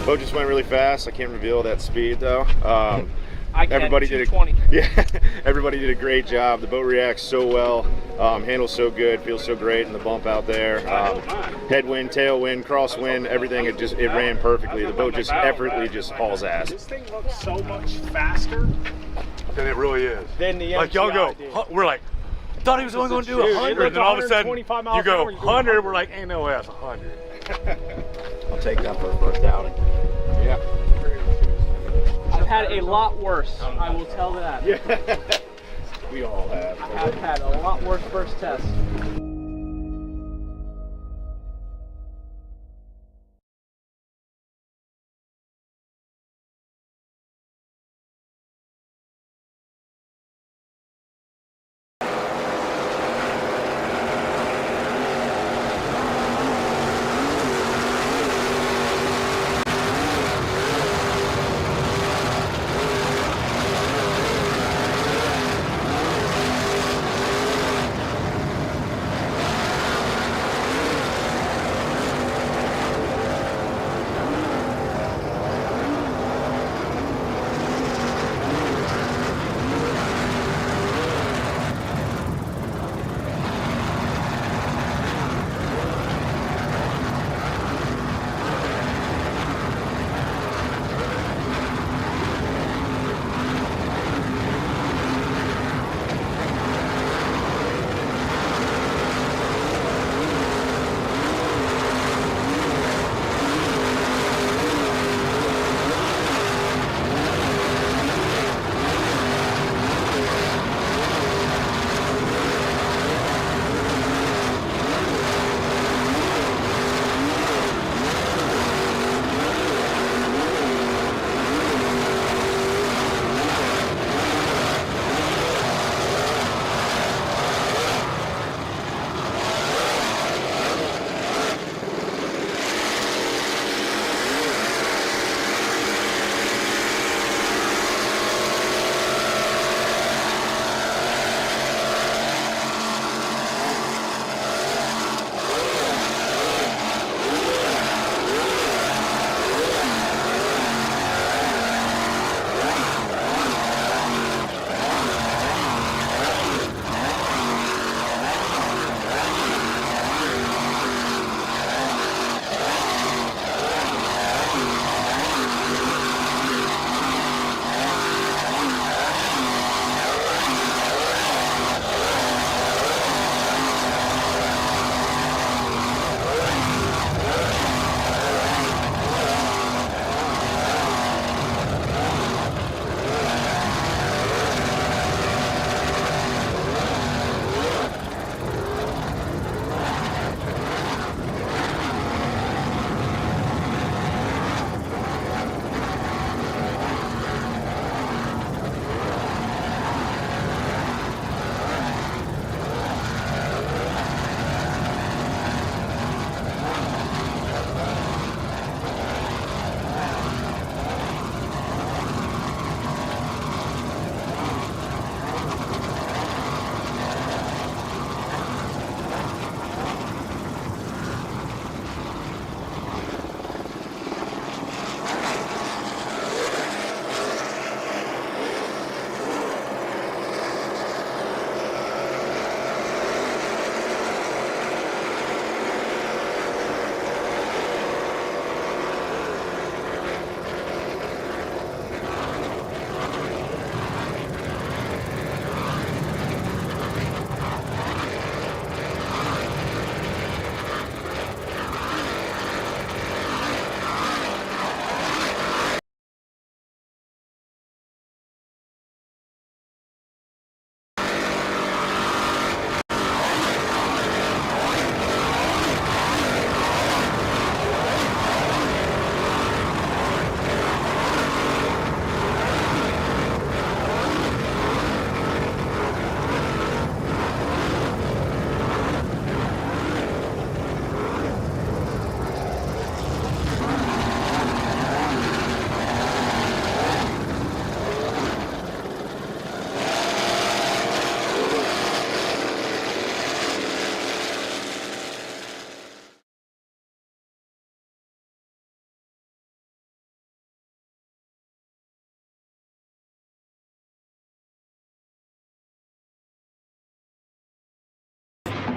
Boat just went really fast. I can't reveal that speed though. Everybody did everybody did a great job. The boat reacts so well, handles so good, feels so great in the bump out there. Headwind, tailwind, crosswind, everything. It ran perfectly. The boat just effortlessly just hauls ass. This thing looks so much faster than it really is. Than the like y'all go, we're like, thought he was only going to do 100, and then all of a sudden you go 100. We're like, ain't no way that's 100. I'll take that for a first outing. Yeah. I've had a lot worse, I will tell that. Yeah. We all have. I have had a lot worse first test.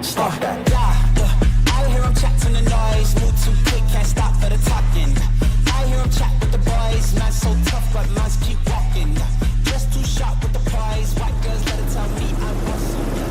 Stop that. I hear him chat from the noise. Move too quick, can't stop for the talking. I hear him chat with the boys. Man's so tough, but man's keep walking. Just too sharp with the prize. White girls let it tell me I'm awesome.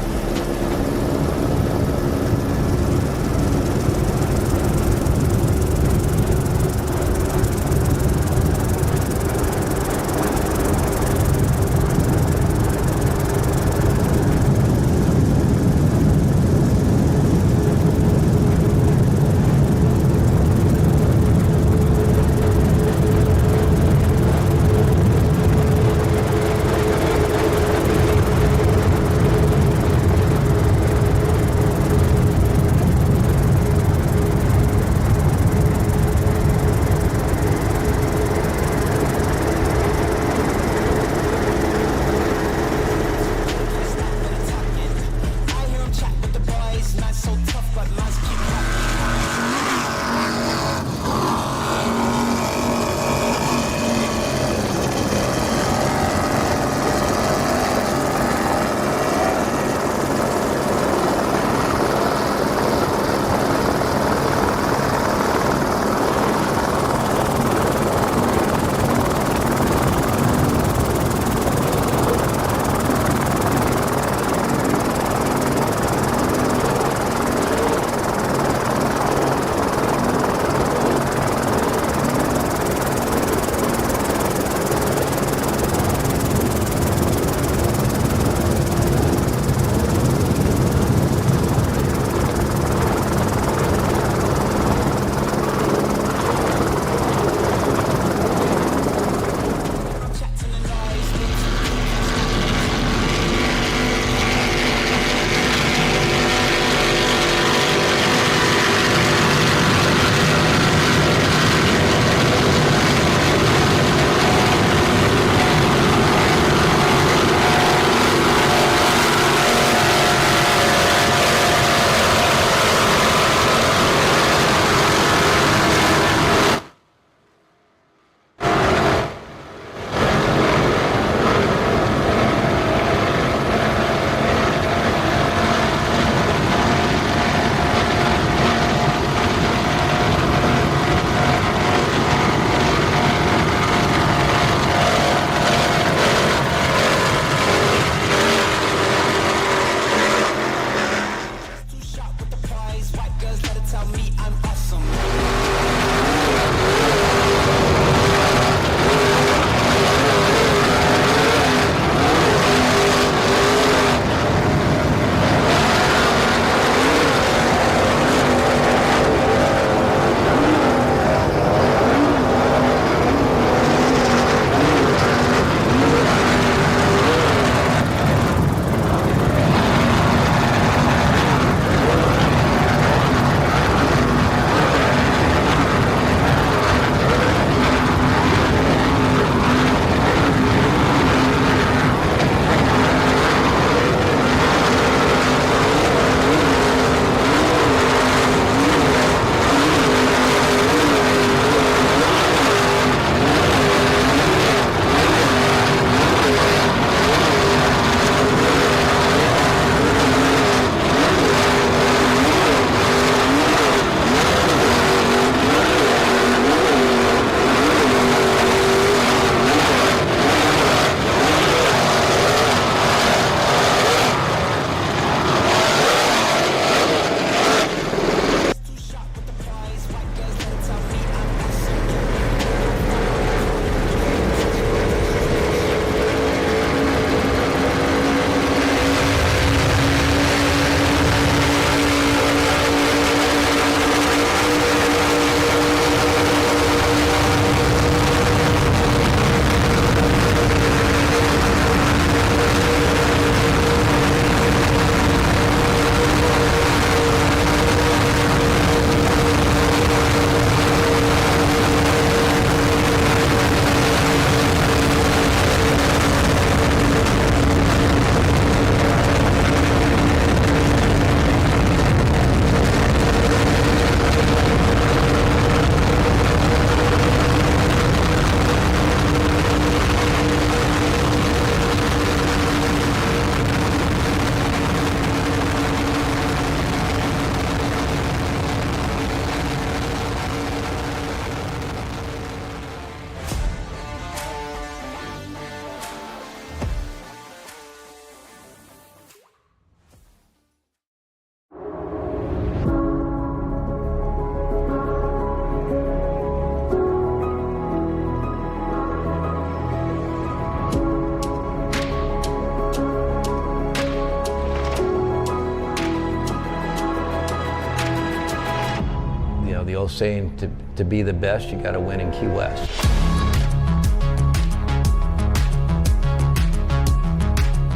know, the old saying, to be the best, you got to win in Key West.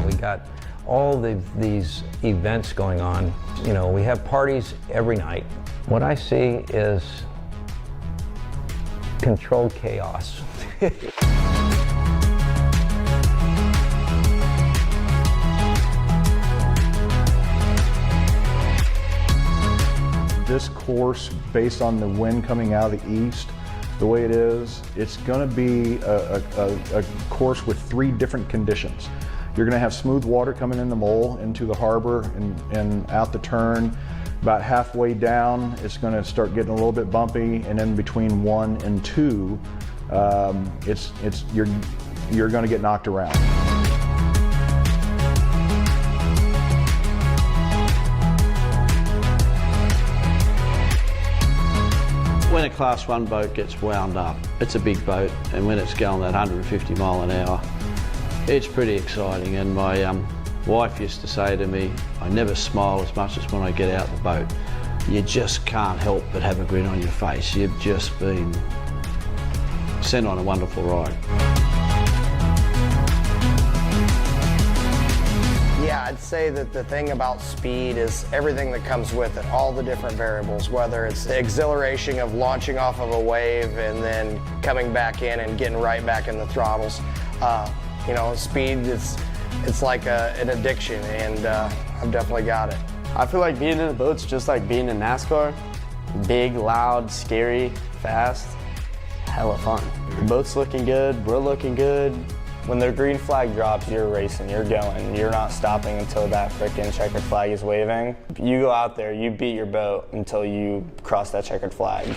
We got all these events going on. You know, we have parties every night. What I see is controlled chaos. This course, based on the wind coming out of the east, the way it is, it's going to be a course with 3 different conditions. You're going to have smooth water coming in the mole into the harbor and out the turn. About halfway down, it's going to start getting a little bit bumpy, and then between 1 and 2, you're going to get knocked around. When a Class 1 boat gets wound up, it's a big boat, and when it's going at 150 mile an hour, it's pretty exciting. And my wife used to say to me, I never smile as much as when I get out the boat. You just can't help but have a grin on your face. You've just been sent on a wonderful ride. Yeah, I'd say that the thing about speed is everything that comes with it, all the different variables, whether it's the exhilaration of launching off of a wave and then coming back in and getting right back in the throttles. You know, speed, it's like an addiction, and I've definitely got it. I feel like being in a boat's just like being in NASCAR. Big, loud, scary, fast, hella fun. The boat's looking good, we're looking good. When the green flag drops, you're racing, you're going. You're not stopping until that frickin' checkered flag is waving. You go out there, you beat your boat until you cross that checkered flag.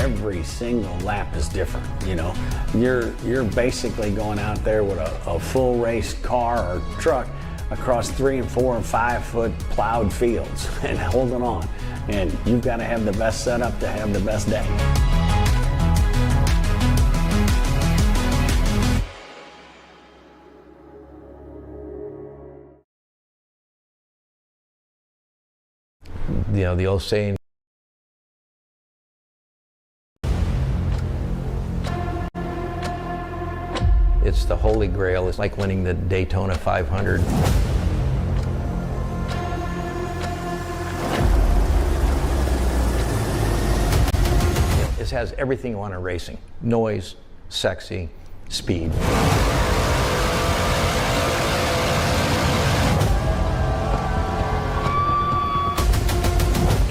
Every single lap is different, you know. You're basically going out there with a full race car or truck across 3 and 4 and 5 foot plowed fields and holding on. And you've got to have the best setup to have the best day. You know, the old saying, it's the holy grail. It's like winning the Daytona 500. It has everything you want in racing. Noise, sexy, speed.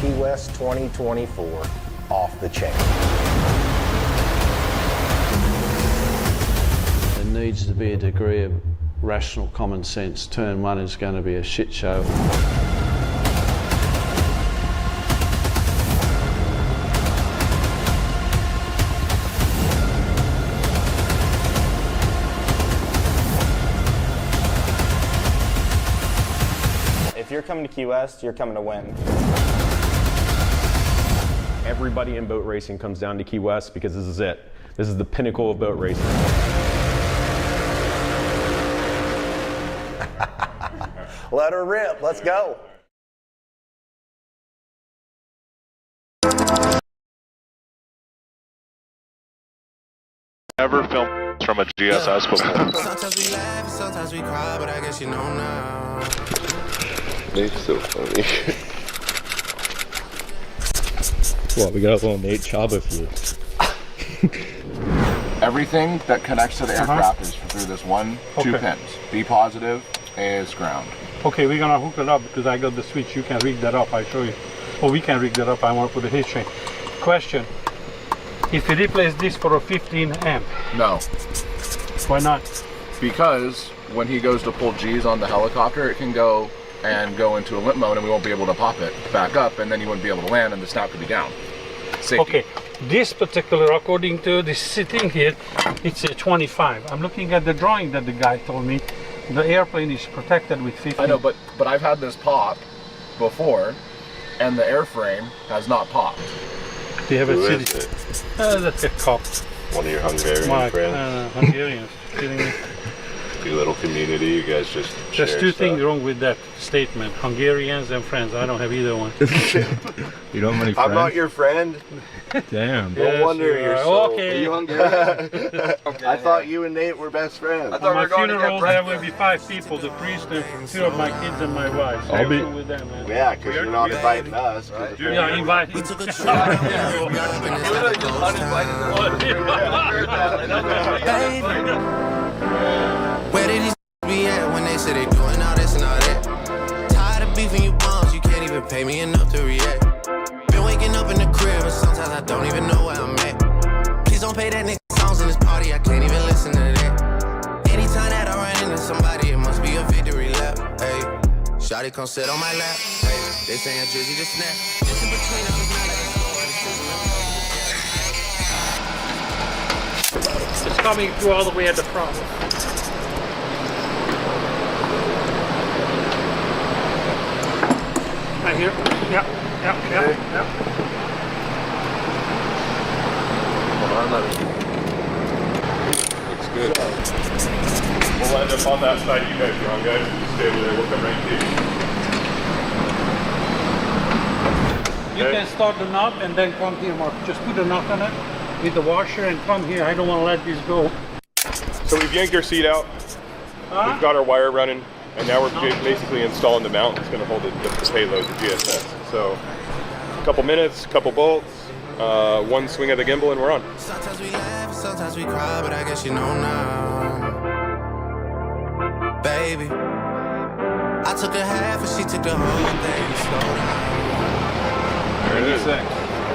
Key West 2024, off the chain. There needs to be a degree of rational common sense. Turn 1 is going to be a shit show. If you're coming to Key West, you're coming to win. Everybody in boat racing comes down to Key West because this is it. This is the pinnacle of boat racing. Let her rip, let's go. Ever filmed from a GSS before? Sometimes we laugh and sometimes we cry, but I guess you know now. Nate's so funny. Well, we got a little Nate Chaba for you. Everything that connects to the aircraft is through this 1, 2 pins. B positive is ground. Okay, we're gonna hook it up because I got the switch. You can rig that up, I'll show you. Oh, we can rig that up. I want to put a hitch chain. Question, if you replace this for a 15 amp. No. Why not? Because when he goes to pull G's on the helicopter, it can go into a limp mode and we won't be able to pop it back up, and then you wouldn't be able to land and the snout could be down. Safety. Okay, this particular, according to this sitting here, it's a 25. I'm looking at the drawing that the guy told me. The airplane is protected with 50. I know, but I've had this pop before, and the airframe has not popped. Do you have a city? That's a cop. One of your Hungarian My friends? Hungarians. Kidding me? Your little community, you guys just There's share two stuff. things wrong with that statement. Hungarians and friends. I don't have either one. You don't have any friends? I'm not your friend. Damn. No Yes, wonder you you're are. so... Okay. Are you Hungarian? I thought you and Nate were best friends. On my funeral, there will be 5 people, the priest and 2 of my kids and my wife. So I'll be- with them, man. Yeah, because you're not inviting us. Yeah, invite We took a trip. Where did these be at when they say they doing all this and all that? Tired of beefing you bums, you can't even pay me enough to react. Been waking up in the crib, but sometimes I don't even know where I'm at. Please don't pay that nigga songs in this party, I can't even listen to that. Anytime that I run into somebody, it must be a victory lap. Hey, shawty come sit on my lap. Hey, they saying Drizzy just snap. This in between us is not like a score. It's coming through all the way at the front. Right here. Yeah. Looks good. We'll end up on that side you guys are on, guys. Just stay over there, we'll come right to you. You can start the knot and then come here, Mark. Just put the knot on it with the washer and come here. I don't want to let this go. So we've yanked our seat out. We've got our wire running, and now we're basically installing the mount that's going to hold the payload, the GSS. So a couple minutes, couple bolts, one swing of the gimbal, and we're on. Sometimes we laugh, sometimes we cry, but I guess you know now. Baby, I took a half and she took the whole thing. Slow down. 96.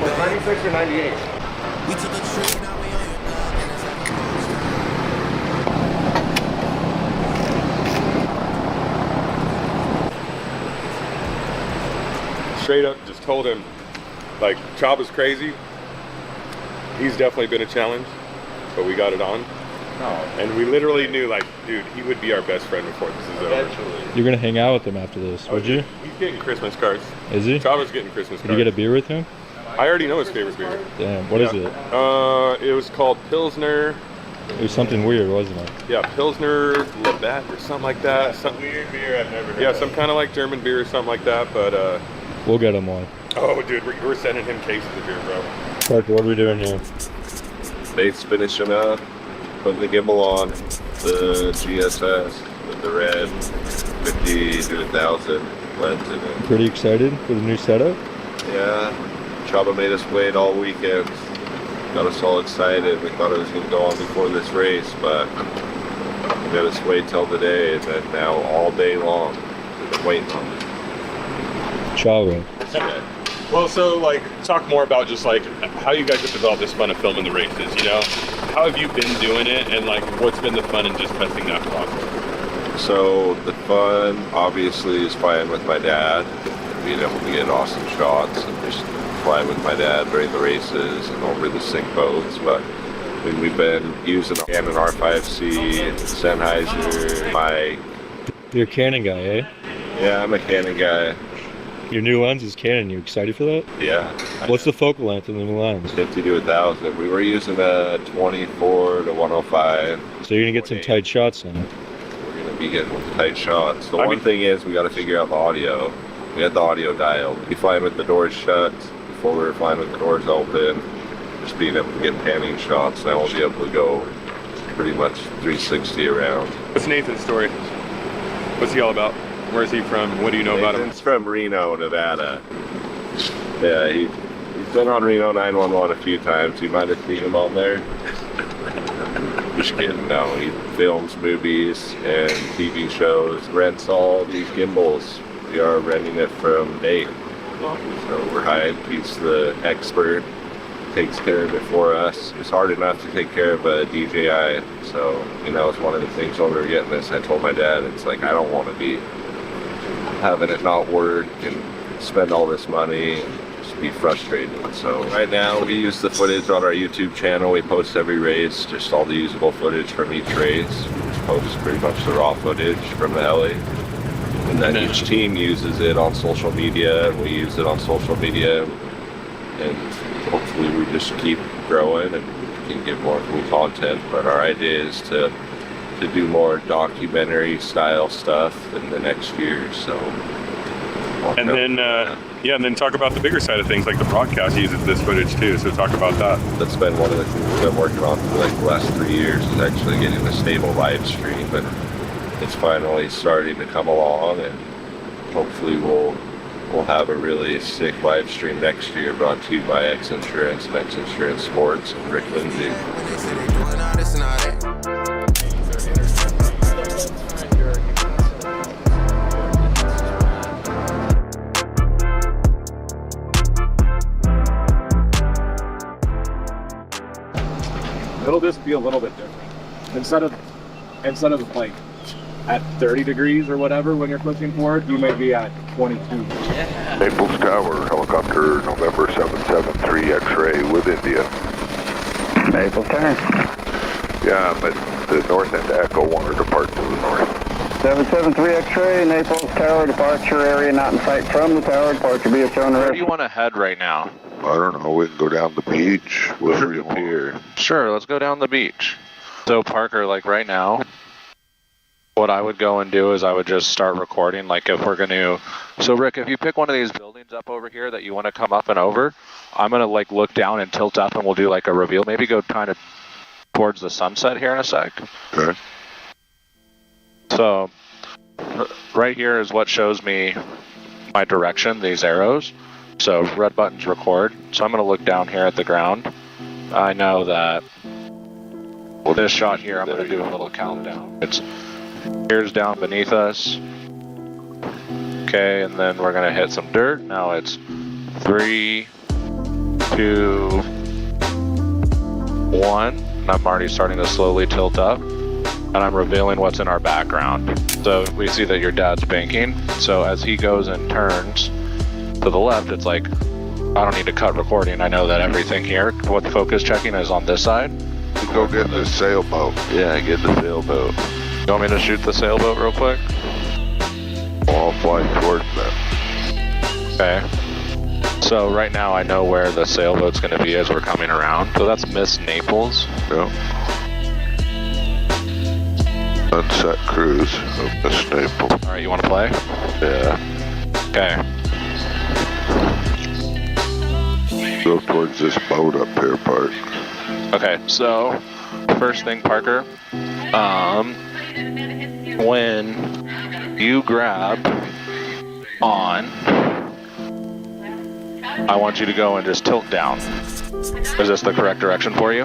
Was 96 or 98? We took a trip, now we on your block, and it's like a ghost town. Straight up just told him, like, Chop is crazy. He's definitely been a challenge, but we got it on. And we literally knew, like, dude, he would be our best friend before this is over. You're gonna hang out with him after this, would you? He's getting Christmas cards. Is he? Chop is getting Christmas Did cards. you get a beer with him? I already know his favorite beer. Damn, what is it? It was called Pilsner. It was something weird, wasn't it? Yeah, Pilsner Labatt or something like that. Some weird beer I've never heard Yeah, of. some kind of like German beer or something like that, but We'll get him one. oh dude, we're sending him cases of beer, bro. Parker, what are we doing here? Nate's finishing up, putting the gimbal on, the GSS with the red 50 to 1000 lens in it. Pretty excited for the new setup? Yeah, Chaba made us wait all weekend. Got us all excited. We thought it was going to go on before this race, but we got us wait till today, and then now all day long we've been waiting on it. Chavo. Well, so like, talk more about just like how you guys have developed this fun of filming the races. You know, how have you been doing it, and like, what's been the fun in just testing that process? So the fun, obviously, is flying with my dad, being able to get awesome shots, and just flying with my dad during the races and over the sink boats. But I mean, we've been using a Canon R5C, Sennheiser, mic. You're a Canon guy, eh? Yeah, I'm a Canon guy. Your new lens is Canon. You excited for that? Yeah. What's the focal length of the new lens? 50 to 1000. We were using a 24 to 105. So you're gonna get some tight shots in it. We're gonna be getting tight shots. The one thing is we got to figure out the audio. We had the audio dialed. We flying with the doors shut before we were flying with the doors open. Just being able to get panning shots. Now we'll be able to go pretty much 360 around. What's Nathan's story? What's he all about? Where's he from? What do you know about him? He's from Reno, Nevada. Yeah, he's been on Reno 911 a few times. You might have seen him on there. Just kidding. No, he films movies and TV shows, rents all these gimbals. We are renting it from Nate. So we're hired. He's the expert. Takes care of it for us. It's hard enough to take care of a DJI. So, you know, it's one of the things when we were getting this, I told my dad, it's like, I don't want to be having it not work and spend all this money and just be frustrated. So right now we use the footage on our YouTube channel. We post every race, just all the usable footage from each race. We just post pretty much the raw footage from the heli. And then each team uses it on social media, and we use it on social media. And hopefully we just keep growing and can get more cool content. But our idea is to do more documentary style stuff in the next year. So. And then, and then talk about the bigger side of things, like the broadcast uses this footage too. So talk about that. That's been one of the things we've been working on for like the last 3 years, is actually getting a stable live stream, but it's finally starting to come along, and hopefully we'll have a really sick live stream next year, brought to you by XINSURANCE and XINSURANCE Sports and Rick Lindsay. It'll just be a little bit different. Instead of like at 30 degrees or whatever when you're pushing forward, you may be at 22. Yeah. Naples Tower, helicopter November 773 X-ray with India. Naples Tower. Yeah, but the north end Echo 1 or depart to the north. 773 X-ray, Naples Tower, departure area not in sight from the tower, departure be shown. Where do you want to head right now? I don't know, we can go down the beach, we'll reappear. Sure, let's go down the beach. So Parker, like right now, what I would go and do is I would just start recording, like if we're going to, so Rick, if you pick one of these buildings up over here that you want to come up and over, I'm going to like look down and tilt up and we'll do like a reveal, maybe go kind of towards the sunset here in a sec. Okay. So right here is what shows me my direction, these arrows. So red button's record. So I'm going to look down here at the ground. I know that with this shot here, I'm going to do a little countdown. It's here's down beneath us. Okay, and then we're going to hit some dirt. Now it's 3, 2, 1. And I'm already starting to slowly tilt up. And I'm revealing what's in our background. So we see that your dad's banking. So as he goes and turns to the left, it's like, I don't need to cut recording. I know that everything here, what focus checking is on this side. Go get the sailboat. Yeah, get the sailboat. You want me to shoot the sailboat real quick? I'll fly towards that. Okay. So right now I know where the sailboat's going to be as we're coming around. So that's Miss Naples. Yep. Sunset cruise of Miss Naples. All right, you want to play? Yeah. Okay. Go towards this boat up here, Park. Okay, so first thing, Parker, when you grab on, I want you to go and just tilt down. Is this the correct direction for you?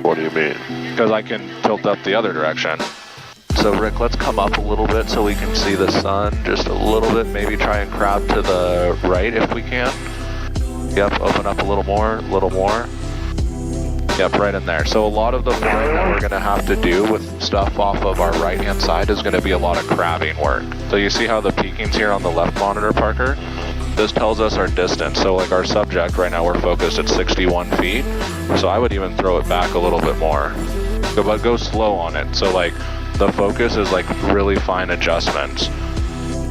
What do you mean? Because I can tilt up the other direction. So Rick, let's come up a little bit so we can see the sun just a little bit. Maybe try and crab to the right if we can. Yep, open up a little more, a little more. Yep, right in there. So a lot of the flying that we're gonna have to do with stuff off of our right-hand side is gonna be a lot of crabbing work. So you see how the peaking's here on the left monitor, Parker? This tells us our distance. So like our subject, right now we're focused at 61 feet. So I would even throw it back a little bit more. But go slow on it. So like the focus is like really fine adjustments.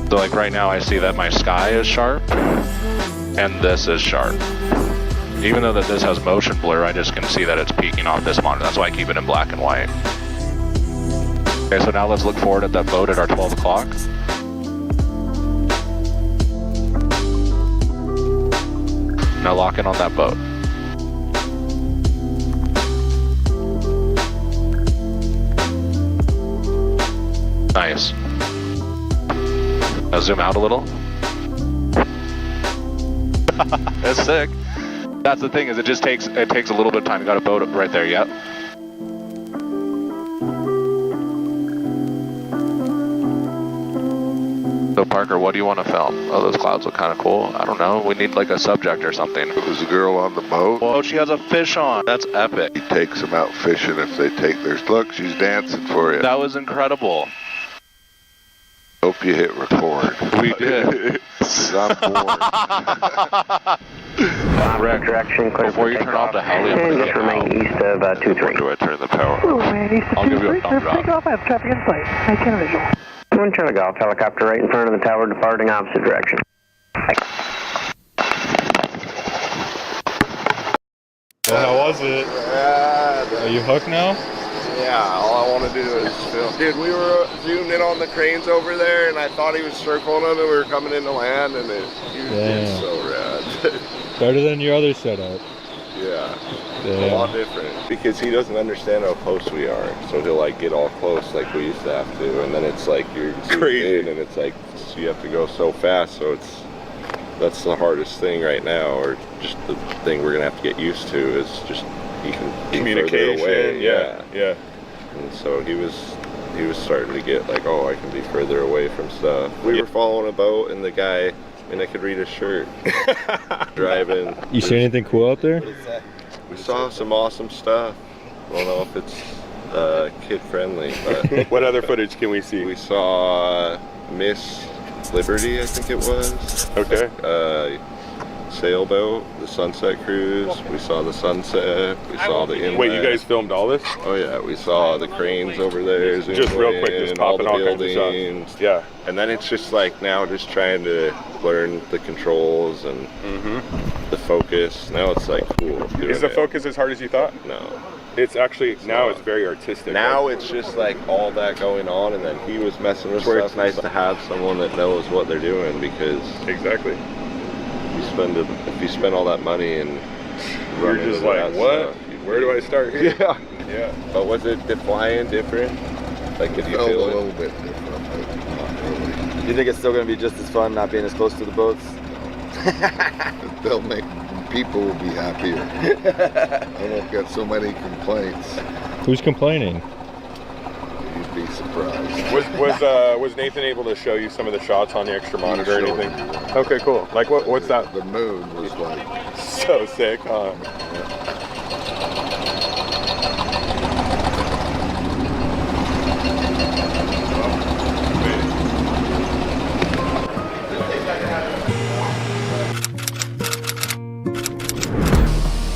So like right now I see that my sky is sharp and this is sharp. Even though that this has motion blur, I just can see that it's peaking off this monitor. That's why I keep it in black and white. Okay, so now let's look forward at that boat at our 12 o'clock. Now lock in on that boat. Nice. Now zoom out a little. That's sick. That's the thing, is it takes a little bit of time. You got a boat right there, yep. So Parker, what do you want to film? Oh, those clouds look kind of cool. I don't know. We need like a subject or something. Was the girl on the boat? Whoa, she has a fish on. That's epic. He takes them out fishing if they take theirs. Look, she's dancing for you. That was incredible. Hope you hit record. We did. I'm bored. Rick, before you turn off the heli, I'm going to just remain east of 23. Do I turn the power off? I'll give you a thumbs up. I have traffic in sight. I can visual. 1 Charlie Golf, helicopter right in front of the tower, departing opposite direction. Well, how was it? Are you hooked now? Yeah, all I want to do is film. Dude, we were zoomed in on the cranes over there, and I thought he was circling them, and we were coming into land, and he was so rad. Better than your other setup. Yeah, Damn. a lot different. Because he doesn't understand how close we are, so he'll like get all close like we used to have to, and then it's like you're crazy, and it's like you have to go so fast, so that's the hardest thing right now, or just the thing we're gonna have to get used to is just he can be communication. Further away. Yeah. And so he was starting to get like, oh, I can be further away from stuff. We were following a boat, and the guy, and I could read his shirt. Driving. You see anything cool out there? We saw some awesome stuff. I don't know if it's kid friendly, but what other footage can we see? We saw Miss Liberty, I think it was. Okay. Sailboat, the sunset cruise. We saw the sunset. We saw the inlet. Wait, you guys filmed all this? Oh yeah, we saw the cranes over there. Just real quick, just popping all kinds of shots. Yeah. And then it's just like now, just trying to learn the controls and the focus. Now it's like cool. Is the focus as hard as you thought? No. It's actually now it's very artistic. Now it's just like all that going on, and then he was messing with stuff. It's nice to have someone that knows what they're doing, because exactly. If you spend all that money and you're just like, what? Where do I start here? Yeah. Yeah. But was it the flying different? Like, did you felt feel a it? little bit different, but not really. Do you think it's still going to be just as fun not being as close to the boats? They'll make people will be happier. I won't get so many complaints. Who's complaining? You'd be surprised. Was Nathan able to show you some of the shots on the extra monitor or anything? Okay, cool. Like what's that? The moon was like so sick, huh?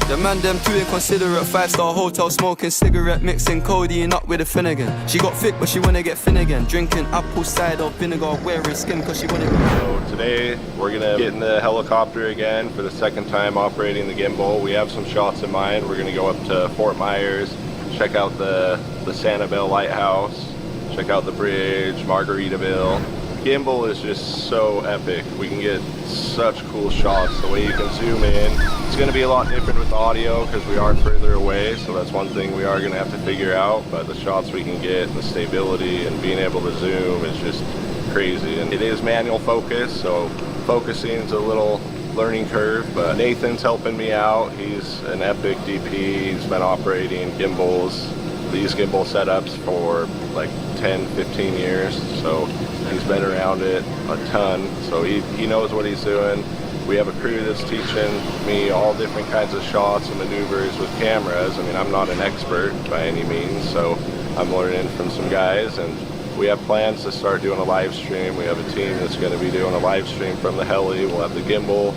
The man them too inconsiderate, 5-star hotel smoking cigarette, mixing codeine up with a Finnegan. She got thick but she wanna get Finnegan, drinking apple cider vinegar, wearing skin cause she wanna. So today we're gonna get in the helicopter again for the second time operating the gimbal. We have some shots in mind. We're gonna go up to Fort Myers, check out the Sanibel Lighthouse, check out the bridge, Margaritaville. Gimbal is just so epic. We can get such cool shots. The way you can zoom in. It's going to be a lot different with the audio because we are further away, so that's one thing we are going to have to figure out. But the shots we can get, the stability and being able to zoom is just crazy. And it is manual focus, so focusing is a little learning curve, but Nathan's helping me out. He's an epic DP. He's been operating gimbals, these gimbal setups for like 10, 15 years, so he's been around it a ton, so he knows what he's doing. We have a crew that's teaching me all different kinds of shots and maneuvers with cameras. I mean, I'm not an expert by any means, so I'm learning from some guys, and we have plans to start doing a live stream. We have a team that's going to be doing a live stream from the heli. We'll have the gimbal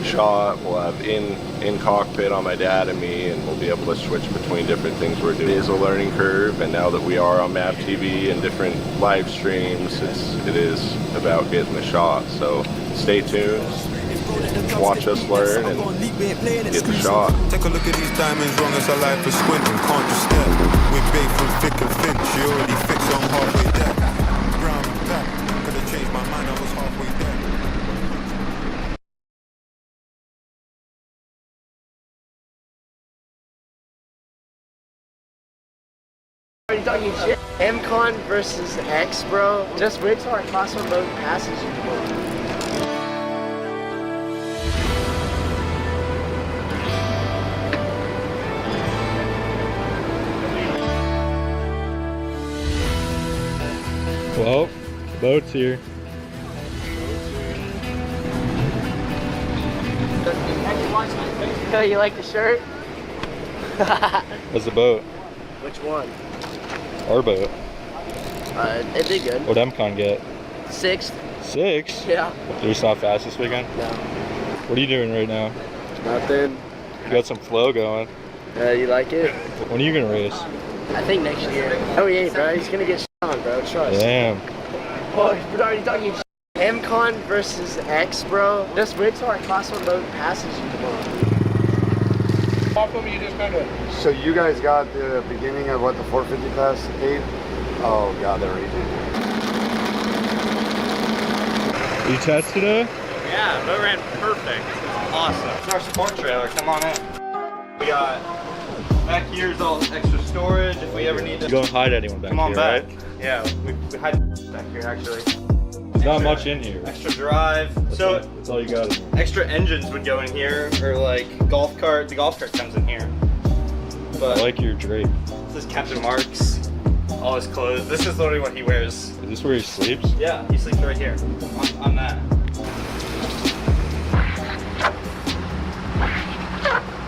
shot, we'll have in cockpit on my dad and me, and we'll be able to switch between different things we're doing. It is a learning curve, and now that we are on Map TV and different live streams, it is about getting the shot. So stay tuned, watch us learn, and get the shot. Take a look at these diamonds, wrong as a life is squinting, can't just step. We're baked from thick and thin, she already fixed on halfway there. Brown and black, could have changed my mind, I was halfway there. Are you talking shit? MCon versus X, bro. Just wait till our class 1 boat passes you. Well, the boat's here. Oh, you like the shirt? How's the boat? Which one? Our boat. It did good. What'd MCon get? 6th. 6? Yeah. You're just not fast this weekend? No. What are you doing right now? Nothing. You got some flow going. You like it? When are you gonna race? I think next year. Oh, he ain't, bro. He's gonna get shit on, bro. Trust. Damn. Oh, are you talking shit? MCon versus X, bro. Just wait till our class 1 boat passes you tomorrow. Off them, you just kind of. So you guys got the beginning of what the 450 class 8? Oh god, they're already doing. You tested it? Yeah, boat ran perfect. It's awesome. It's our support trailer. Come on in. We got back here's all extra storage if we ever need to. You don't hide anyone back Come on here, back. right? Yeah, we hide back here actually. There's not much in here. Extra drive. That's all you got in here. Extra engines would go in here, or like golf cart. The golf cart comes in here. But I like your drape. This is Captain Mark's. All his clothes. This is literally what he wears. Is this where he sleeps? Yeah, he sleeps right here on that.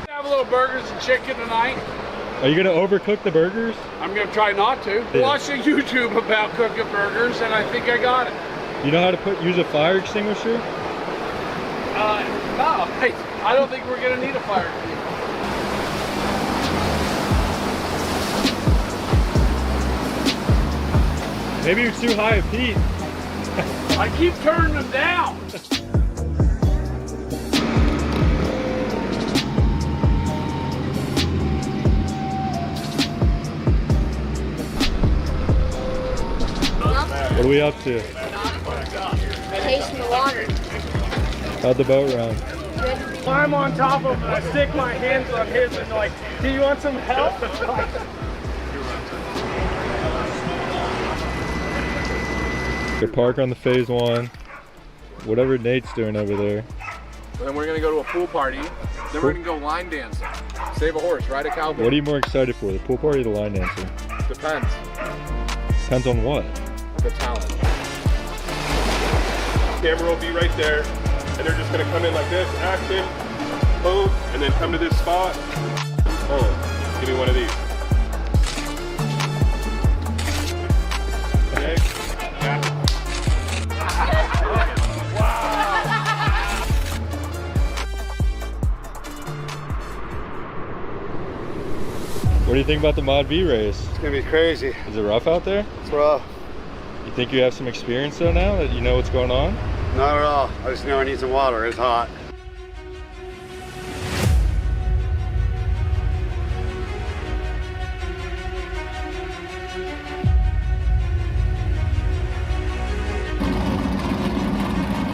Have a little burgers and chicken tonight. Are you gonna overcook the burgers? I'm gonna try not to. Yeah. Watching YouTube about cooking burgers, and I think I got it. You know how to use a fire extinguisher? No, I don't think we're gonna need a fire extinguisher. Maybe you're too high of heat. I keep turning them down. What are we up to? Tasting the water. How'd the boat run? I'm on top of it, I stick my hands on his and like, do you want some help? Good park on the phase 1. Whatever Nate's doing over there. Then we're gonna go to a pool party. Then we're gonna go line dancing. Save a horse, ride a cowboy. What are you more excited for, the pool party or the line dancing? Depends. Depends on what? The talent. Camera will be right there, and they're just gonna come in like this, action, boom, and then come to this spot. Boom. Give me one of these. Okay. What do you think about the Mod V race? It's gonna be crazy. Is it rough out there? It's rough. You think you have some experience though now that you know what's going on? Not at all. I just know I need some water. It's hot.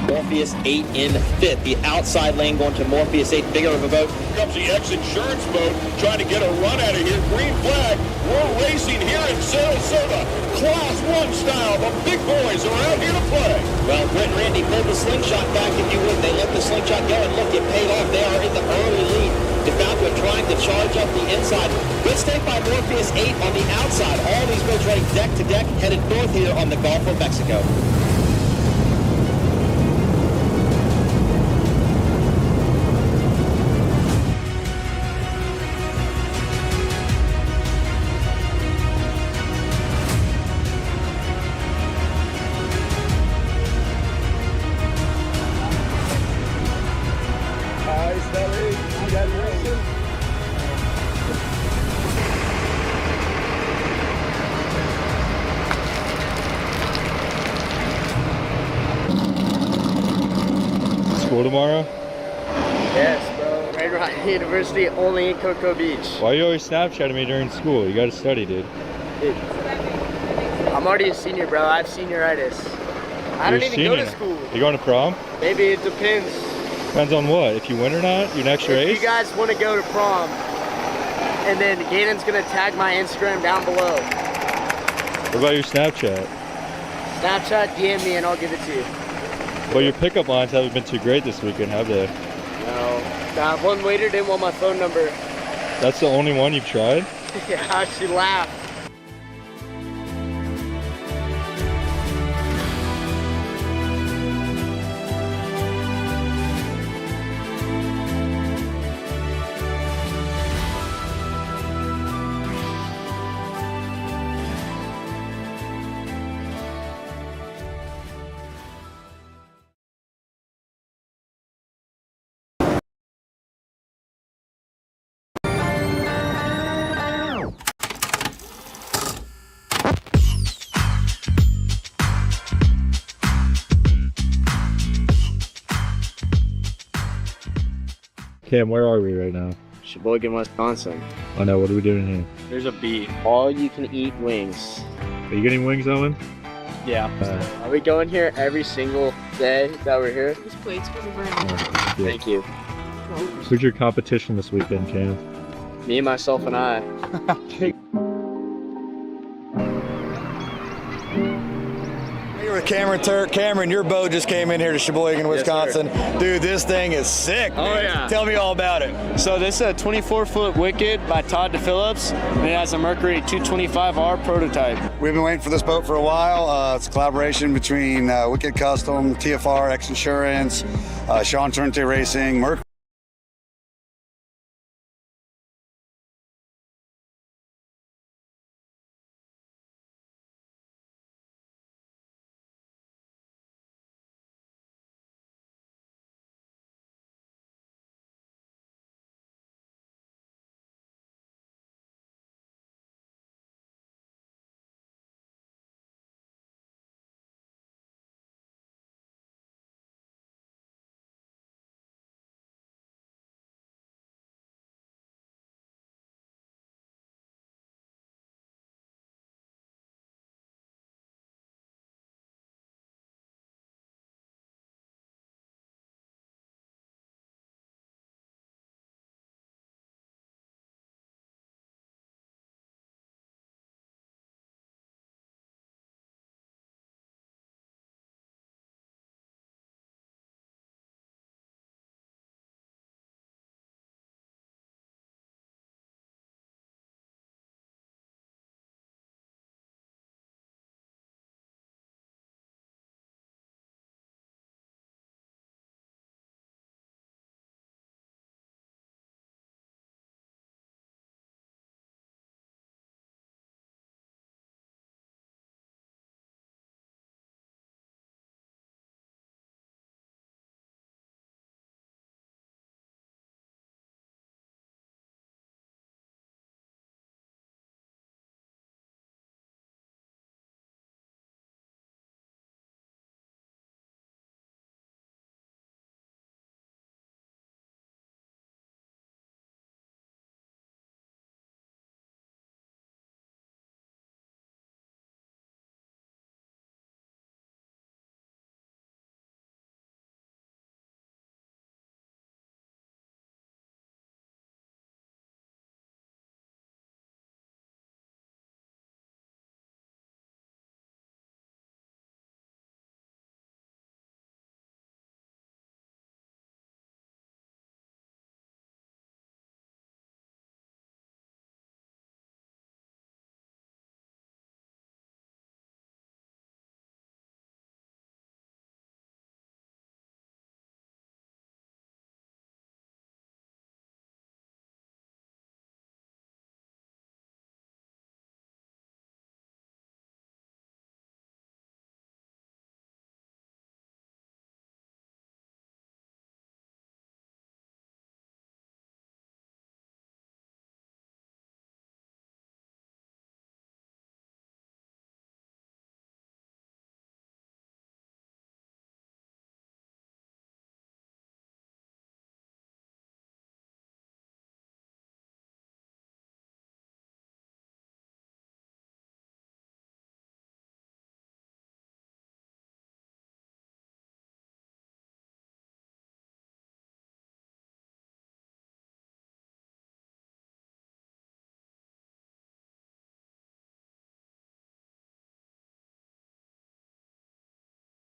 Morpheus 8 in 5th. The outside lane going to Morpheus 8, bigger of a boat. Comes the XINSURANCE boat trying to get a run out of here. Green flag. We're racing here in Sarasota. Class 1 style. The big boys are out here to play. Well, Brett and Randy pulled the slingshot back, if you would. They let the slingshot go, and look, it paid off. They are in the early lead. DeFalco trying to charge up the inside. Good stake by Morpheus 8 on the outside. All these boats running deck to deck, headed north here on the Gulf of Mexico. School tomorrow? Yes, bro. Right around university, only in Cocoa Beach. Why are you always Snapchatting me during school? You gotta study, dude. I'm already a senior, bro. I have senioritis. I don't even go to school. You going to prom? Maybe it depends. Depends on what. If you win or not, you an extra If ace? you guys want to go to prom, and then Galen's gonna tag my Instagram down below. What about your Snapchat? Snapchat, DM me, and I'll give it to you. Well, your pickup lines haven't been too great this weekend, have they? No. That one waiter didn't want my phone number. That's the only one you've tried? Yeah, she laughed. Cam, where are we right now? Sheboygan, Wisconsin. I know, what are we doing here? There's a beef. All you can eat wings. Are you getting wings, Owen? Yeah. Are we going here every single day that we're here? These plates for the brand. Thank you. Who's your competition this weekend, Cam? Me, myself, and I. Here with Cameron Turk. Cameron, your boat just came in here to Sheboygan, Wisconsin. Dude, this thing is sick. Oh, yeah. Tell me all about it. So this is a 24-foot Wicked by Todd DePhillips, and it has a Mercury 225R prototype. We've been waiting for this boat for a while. It's a collaboration between Wicked Custom, TFR, XINSURANCE, Sean Turnte Racing, Mercury.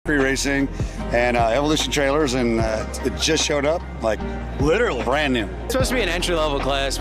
Racing and Evolution trailers, and it just showed up, like literally brand new. It's supposed to be an entry-level class.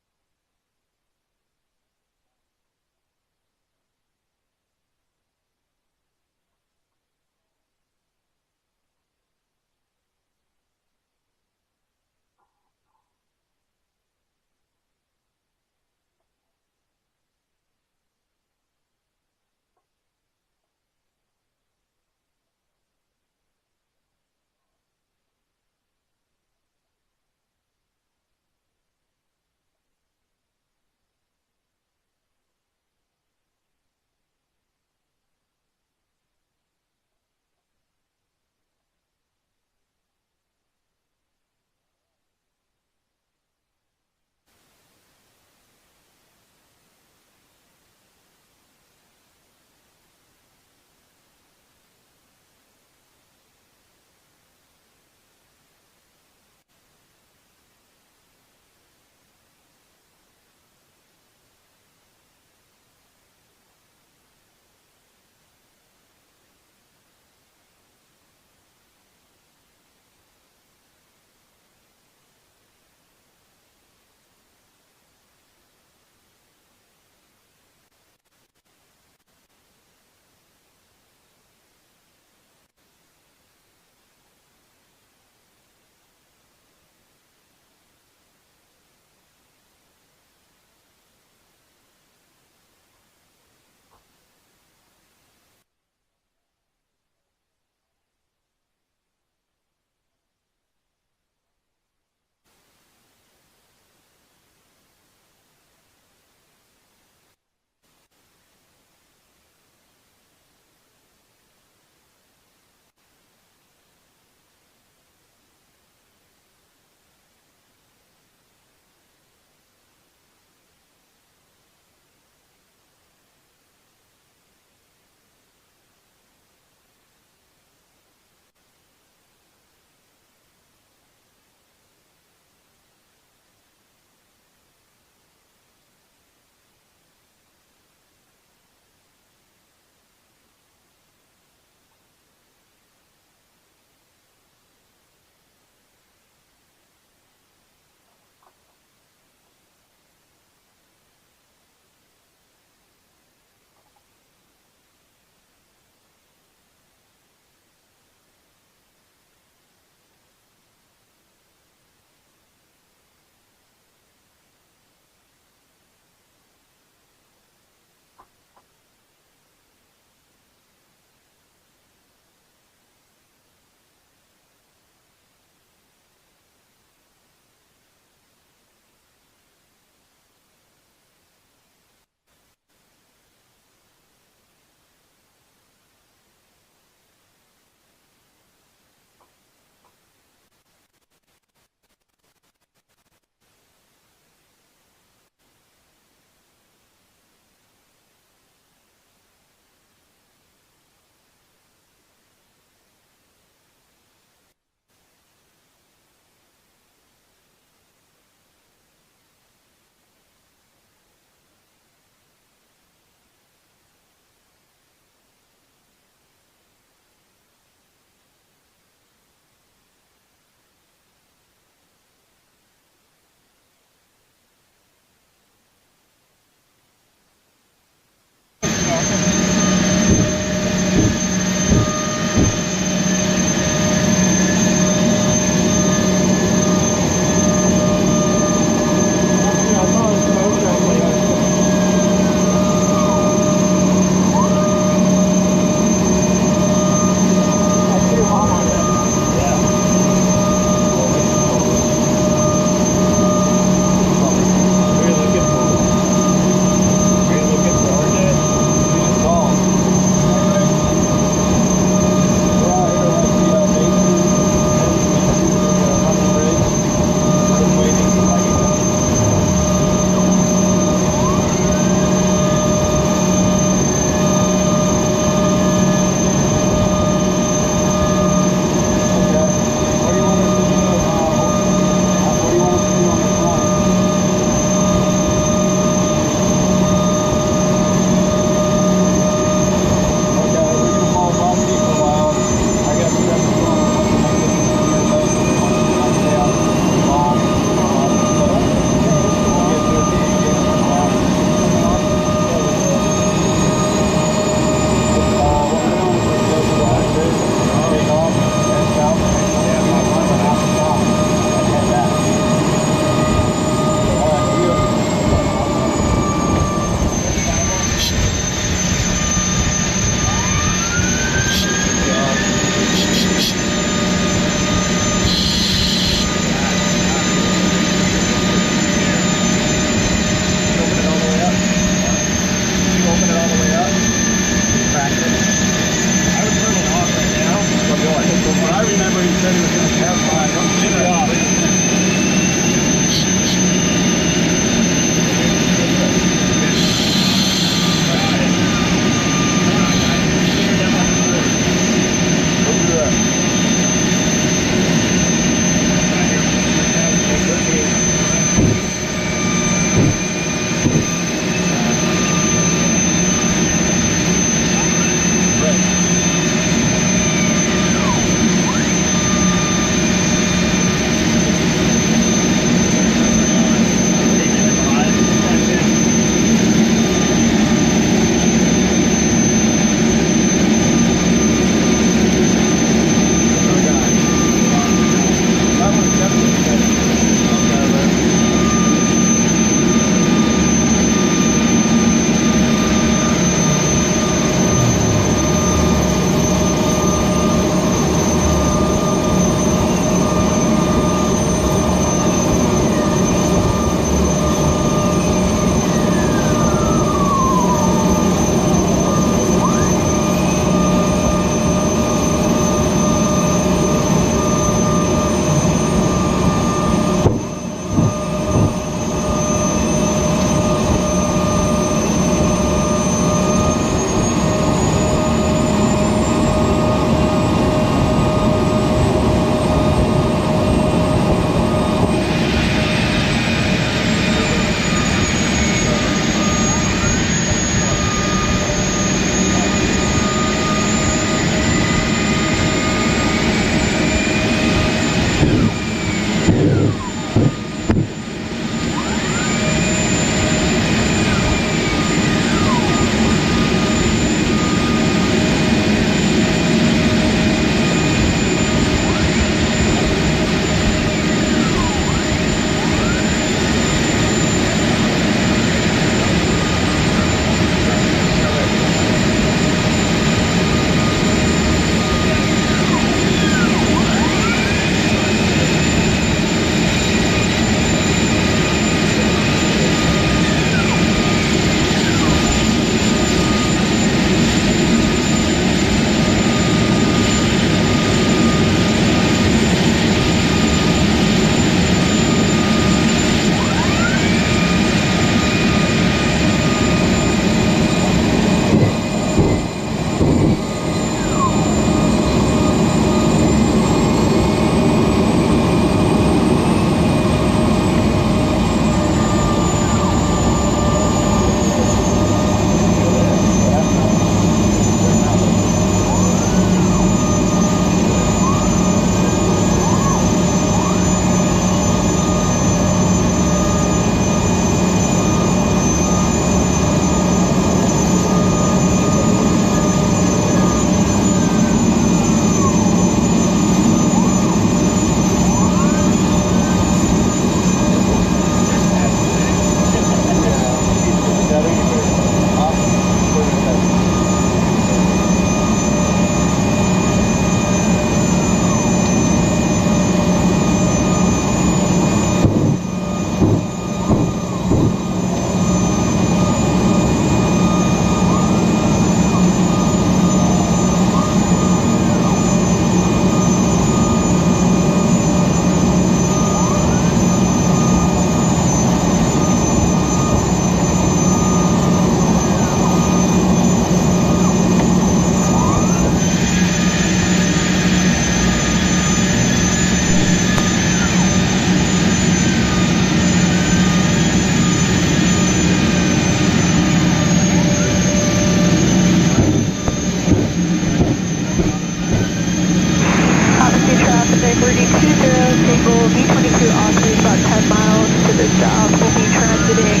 Pacific, reading 20, single V22 Aussie, about 10 miles to the south. We'll be transiting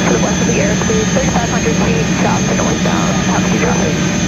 to the west of the airspace, 3,500 feet south to northbound. Havasu Drive.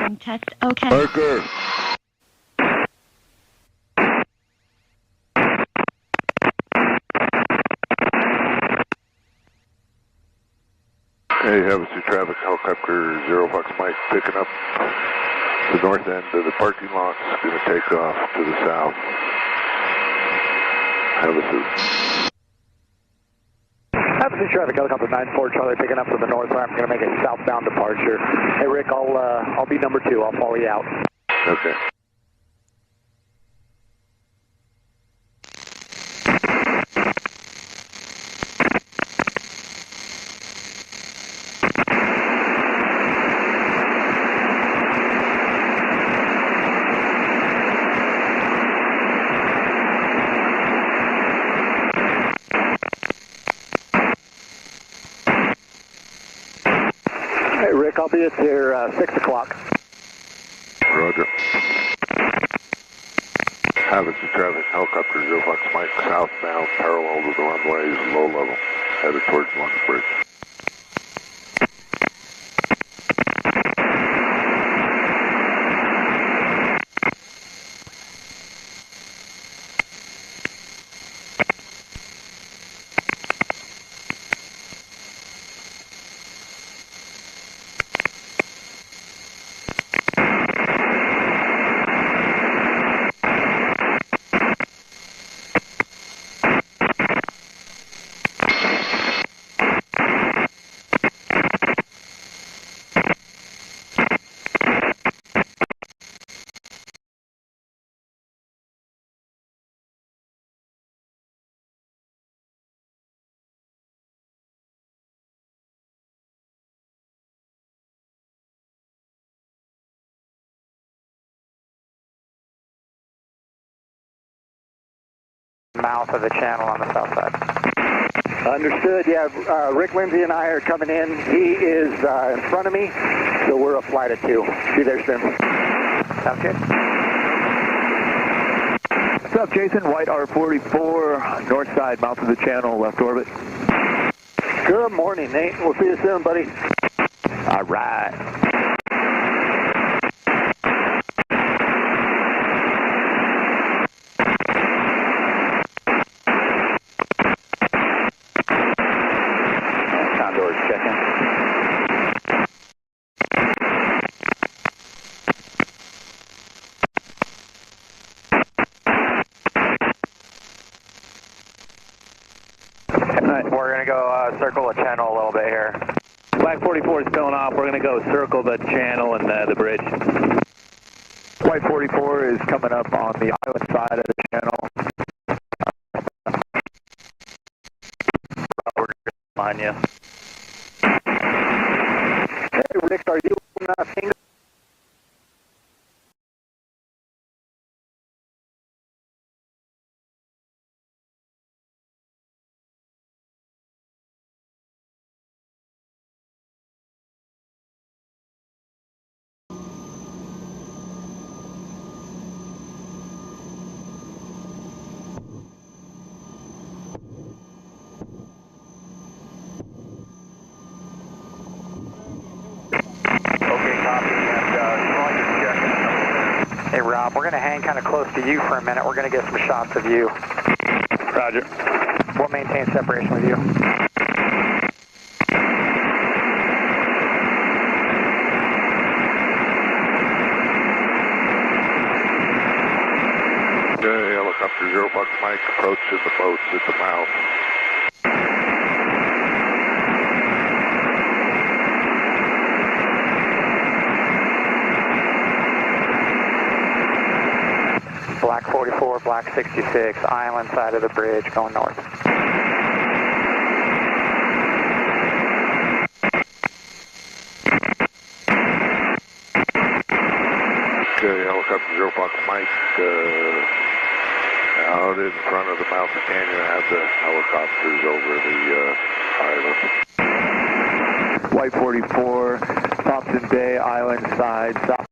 Contact, okay. Parker. Hey, Havasu traffic, helicopter 0 Fox Mike picking up the north end of the parking lot. It's going to take off to the south. Havasu. Havasu traffic, helicopter 94 Charlie picking up from the north. I'm going to make a southbound departure. Hey Rick, I'll be number 2. I'll follow you out. Okay. Hey Rick, I'll be at here 6 o'clock. Roger. Havasu traffic, helicopter 0 Fox Mike southbound, parallel to the runways, low level, headed towards London Bridge. Mouth of the channel on the south side. Understood. Yeah, Rick Lindsay and I are coming in. He is in front of me, so we're a flight of 2. Be there soon. Sounds good. What's up, Jason? White R44, north side, mouth of the channel, left orbit. Good morning, Nate. We'll see you soon, buddy. All right. We're going to go circle the channel a little bit here. Black 44 is spilling off. We're going to go circle the channel and the bridge. White 44 is coming up on the island side of the channel. We're going to find you. Hey, Rick, are you single? Hey Rob, we're going to hang kind of close to you for a minute. We're going to get some shots of you. Roger. We'll maintain separation with you. Okay, helicopter 0 Buck Mike approaching the boats at the mouth. Black 44, Black 66, island side of the bridge, going north. Okay, helicopter 0 Buck Mike out in front of the mouth of the canyon as the helicopters over the island. White 44, Thompson Bay, island side, south.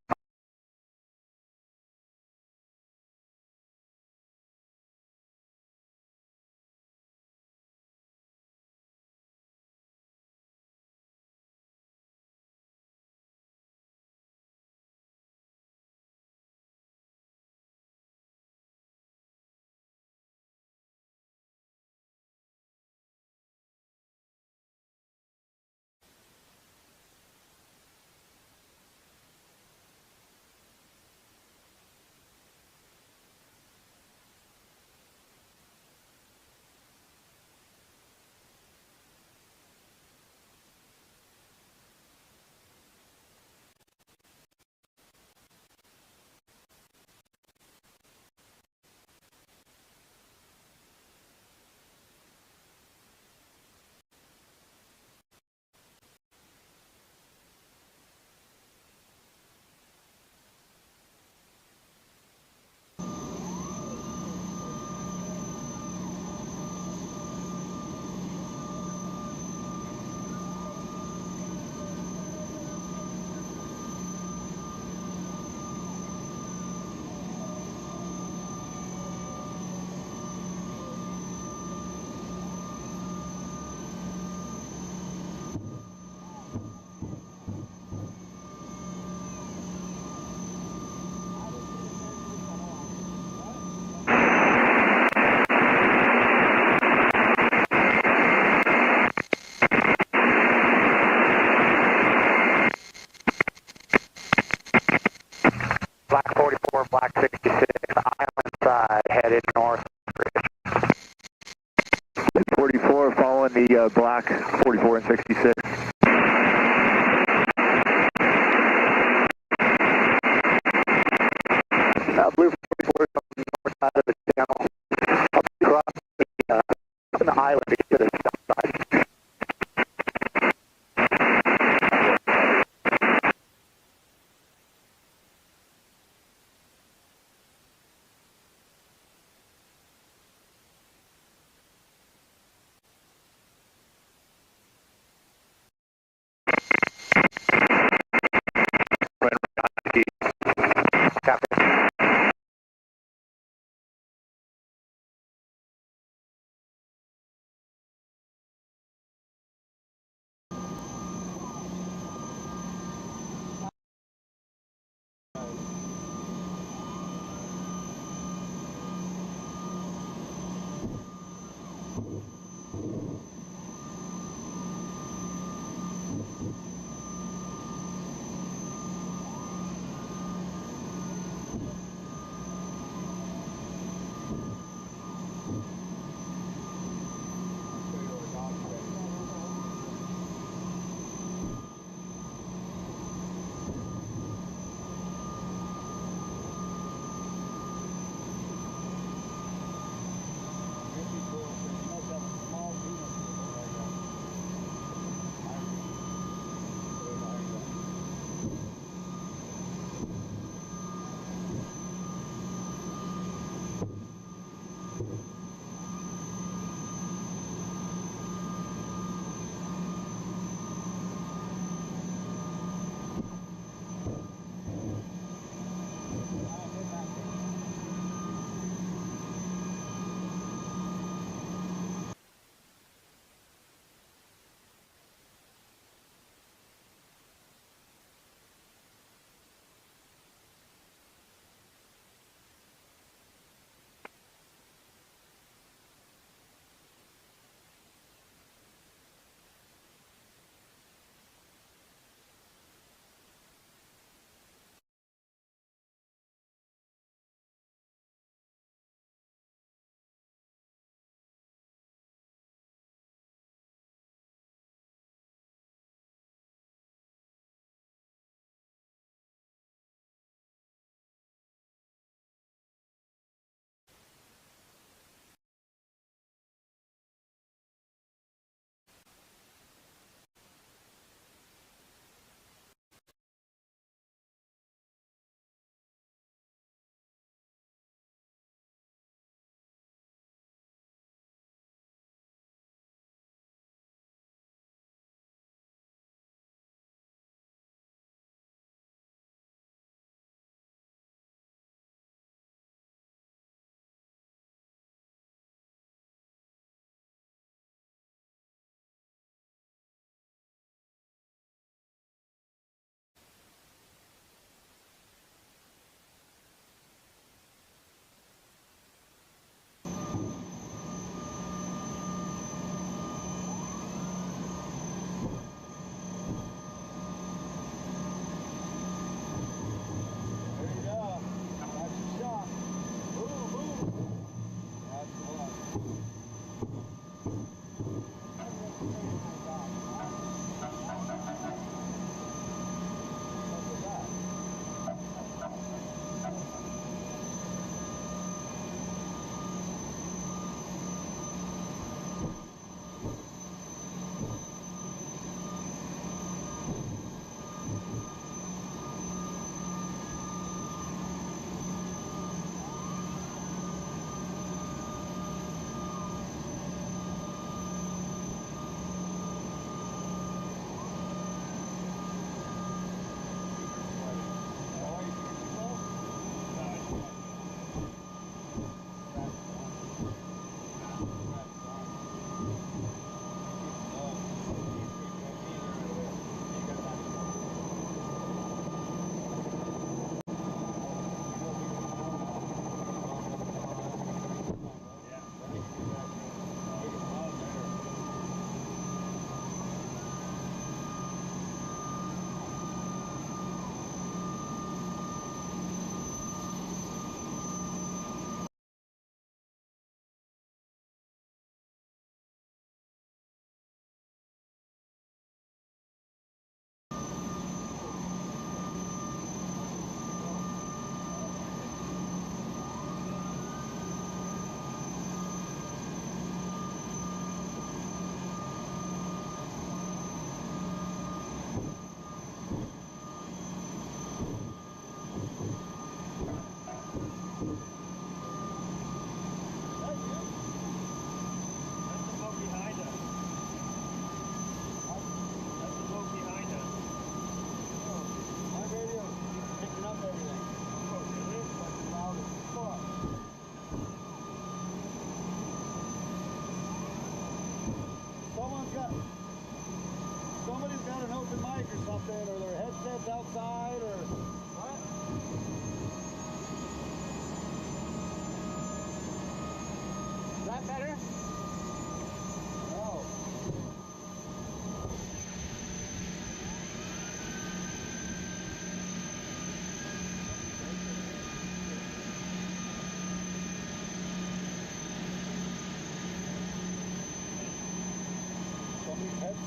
Black 44, Black 66, island side, headed north. 44 following the Black 44 and 66. Blue 44 on the north side of the channel. Up across the island to get to the south side.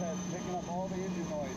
that's picking up all the engine noise.